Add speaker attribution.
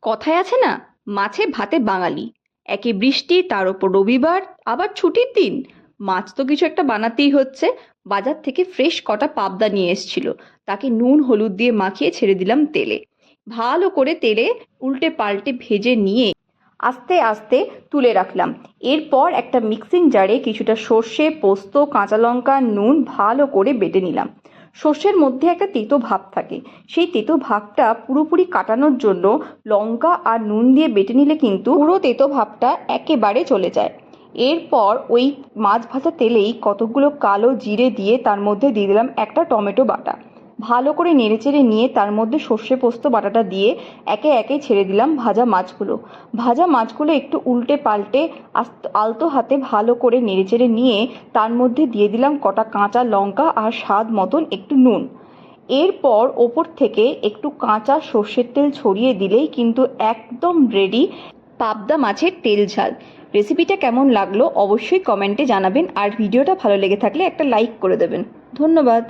Speaker 1: কথায় আছে না, মাছে ভাতে বাঙালি। একে বৃষ্টি, তার ওপর রবিবার, আবার ছুটির দিন। মাছ তো কিছু একটা বানাতেই হচ্ছে। বাজার থেকে ফ্রেশ কটা পাবদা নিয়ে এসেছিল। তাকে নুন হলুদ দিয়ে মাখিয়ে ছেড়ে দিলাম তেলে। ভালো করে তেলে উল্টে পাল্টে ভেজে নিয়ে আস্তে আস্তে তুলে রাখলাম। এরপর একটা মিক্সিং জারে কিছুটা সর্ষে, পোস্ত, কাঁচা লঙ্কা, নুন ভালো করে বেটে নিলাম। সর্ষের মধ্যে একটা তেতো ভাব থাকে, সেই তেতো ভাবটা পুরোপুরি কাটানোর জন্য লঙ্কা আর নুন দিয়ে বেটে নিলে কিন্তু পুরো তেতো ভাবটা একেবারে চলে যায়। এরপর ওই মাছ ভাজা তেলেই কতগুলো কালো জিরে দিয়ে তার মধ্যে দিয়ে দিলাম একটা টমেটো বাটা। ভালো করে নেড়েচেড়ে নিয়ে তার মধ্যে সর্ষে পোস্ত বাটাটা দিয়ে একে একে ছেড়ে দিলাম ভাজা মাছগুলো। ভাজা মাছগুলো একটু উল্টে পাল্টে আলতো হাতে ভালো করে নেড়েচেড়ে নিয়ে তার মধ্যে দিয়ে দিলাম কটা কাঁচা লঙ্কা আর স্বাদ মতন একটু নুন। এরপর ওপর থেকে একটু কাঁচা সর্ষের তেল ছড়িয়ে দিলেই কিন্তু একদম রেডি পাবদা মাছের তেল ঝাল। রেসিপিটা কেমন লাগলো অবশ্যই কমেন্টে জানাবেন, আর ভিডিওটা ভালো লেগে থাকলে একটা লাইক করে দেবেন। ধন্যবাদ।